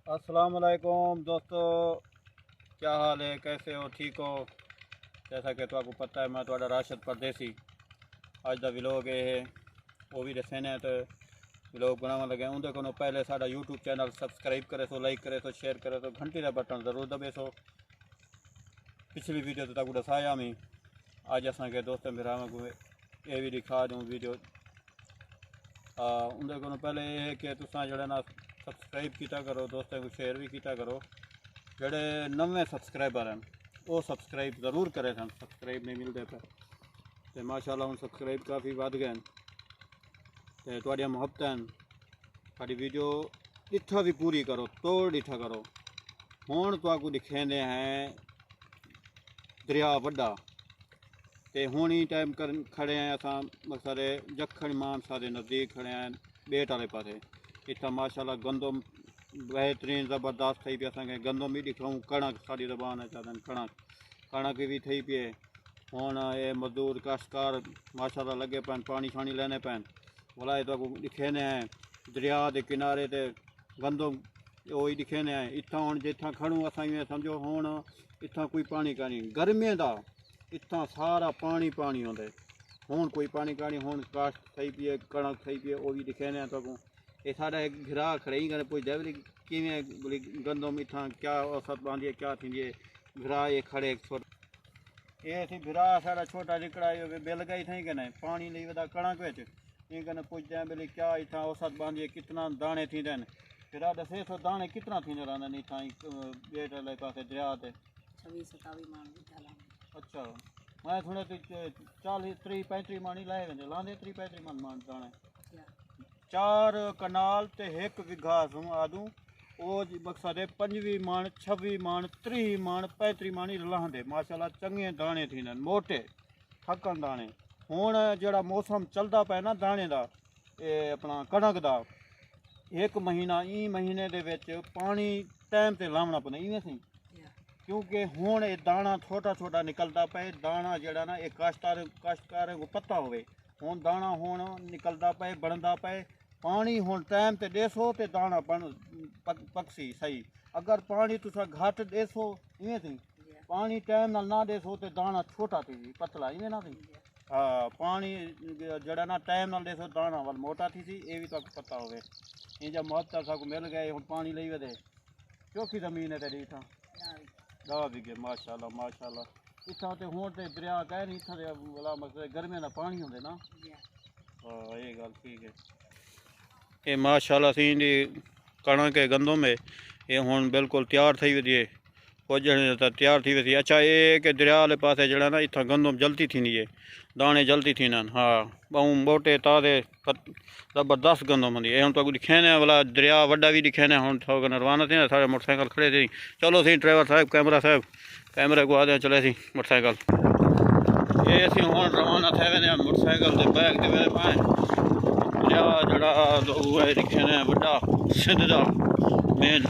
अस्सलाम वालेकुम दोस्तों, क्या हाल है, कैसे हो, ठीक हो। जैसा कि तो आपको पता है मैं थोड़ा राशद परदेसी अज का व्लॉग ये है वो भी दसने तो व्लॉग बनाने लगे। उनके को पहले साडा यूट्यूब चैनल सब्सक्राइब करे सो, लाइक करे सो, शेयर करे सो, घंटी का बटन जरूर दबे सो। पिछली वीडियो तो तक दसाया मैं अज असा के दोस्तों मेरा को ये भी दिखा दूँ वीडियो। उनके को पहले ये है कि तुसा जड़े ना सब्सक्राइब किया करो, दोस्तों को शेयर भी किया करो। जोड़े नवे सब्सक्राइबर हैं वो सब्सक्राइब जरूर करे सन, सब्सक्राइब नहीं मिलते पे तो माशाल्लाह हम सब्सक्राइब काफ़ी बढ़ गए तो थोड़ी मुहब्बत हैं। साड़ी वीडियो डिठा भी पूरी करो, तोड़ डिठा करो। हुण तुहानू दिखेंदे हैं दरिया वड्डा तो हुण ही टाइम कर खड़े हैं असां सारे जक्खड़ इमाम सारे नज़दीक खड़े हैं बेट वाले पासे। इतना माशाल्लाह गंदम बहतरीन ज़बरदस्त थी पी। असांखे गंदम भी दिखाऊँ, कणक साड़ी ज़बान है चवंदा आहिनि, कणक भी थी पी। हुण ये मज़दूर काश्तकार माशाल्लाह लगे पैन, पानी शानी लेने पैन। भला तो दिखेने हैं दरिया के किनारे ते गंदम वो ही दिखेने हैं। इतना हुण जिथा खड़ूँ असां इवें समझो हुण इतना कोई पानी कानी, गर्मियों का इतना सारा पानी पानी होंदे। हुण कोई पानी कानी, हुण काश्त थी पी, कणक थी पी, वो भी दिखेने हैं। तो ये सारा घिरा खड़े ही पुछते बोली किमें बोली गंदम इतना क्या औसत बांधी है, क्या थी घिरा ये खड़े छोटा ये थी घिरा सारा छोटा जिकड़ा बिल गई थी कि नहीं पानी नहीं वधा कणक बिच ये कने पुछते हैं बोली क्या इतना औसत बांधी है, कितना दाने थी देन घिरा दसे सो दाने कितना थी रहंदे इतना बेट वाले पासे दरिया ते 26-27 मान। अच्छा मैं थोड़े 40-30-35 मानी लाए वेंदे लांदे 30-35 मान दाने 4 कनाल ते 1 विघा आदू वो मकसद है 25 मान 26 मान 30 मान 35 मानी लहंदे माशाल्लाह चंगे दाने थी मोटे थकन दाने। हुण जड़ा मौसम चलता पे ना दाने का ये अपना कणक का 1 महीना ई महीने दे विच पानी टाइम ते लावना पैंदा इवें सी, क्योंकि हुण ये दाना छोटा छोटा निकलता पे। दाना जड़ा ना ये काश्तकार को पता होवे हुण दाना हुण निकलता पे बनता पे। पानी हुण टाइम ते देसो तो दाना बन पकसी सही। अगर पानी तुसा घट देसो इवें थी, पानी टाइम नाल ना देसो तो दाना छोटा थी पतला इवें ना थी। हाँ पानी जड़ा ना टाइम नाल देसो दाना वाल मोटा थी ये भी तो पता होवे। ये जब मुहब्बत साकू मिल गए हुण पानी लई वधे चौखी ज़मीन है तेरी इतना 10 बीघे माशाल्लाह माशाल्लाह। इतना तो हुण तो दरिया कह नहीं इतना वाला मकसद गर्मियों का पानी होंगे ना। हाँ ये गल ठीक है। ये माशाल्लाह सी जी कणक के गंदम है ये हुण बिल्कुल तैयार थी वधी है, पुजने तो तैयार थी वधी। अच्छा ये कि दरिया वाले पासे जड़ा ना इतना गंदम जल्दी थी है, दाने जल्दी थी। हाँ बहु मोटे ताज़े ज़बरदस्त गंदम होंगी। हम तो दिखेने वाला दरिया वड्डा भी दिखेने हम थोड़ा रवाना थे सारे मोटरसाइकिल खड़े थे। चलो सी ड्राइवर साहब कैमरे को आदे चले सी मोटरसाइकिल ये असी हूँ रवाना थे वे मोटरसाइकिल के बैग के वे पाए दरिया जड़ा वो है दिखेने वड्डा सिंध का मेन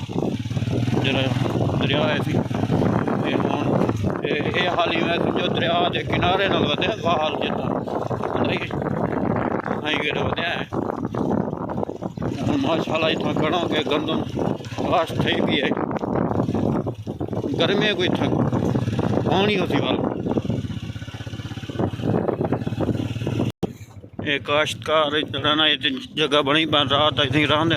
जरा दरिया है सी। ये हाल ही मैं समझो दरिया के किनारे नाल वधे वाह हाल जितना वधे है। माशाल्लाह इतना कणा के गंदम काश्त थी पी है, गर्मियों को इतना पानी होती वाल। ये काश्तकार जरा ना ये जगह बनी पान रात इतनी रहंदे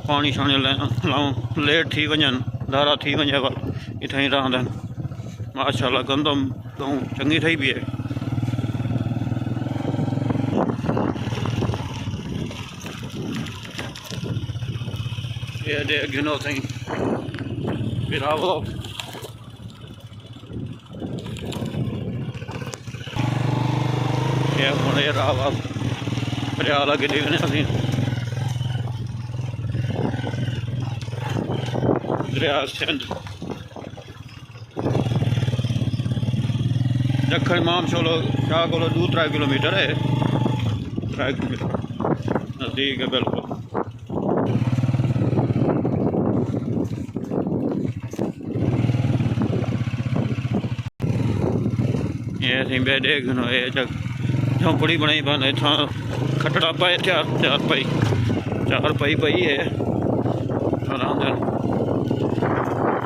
पानी शानी लाऊं लेट थी वजन दारा थी वजे वाल इतना ही रहंदे माशाल्लाह। गंदम तो चंगी थी पी है। ये दे गिनो थी बिरावो ये हुणे रावा दरिया लगे देखने असी दरिया सिंध जक्खड़ इमाम शाह को 2-3 किलोमीटर है, 3 किलोमीटर नज़दीक है बिल्कुल। ये असीं बे देखनो ये झोंपड़ी बनाई बन इतना खटड़ा पाए 4 पाई पई है आराम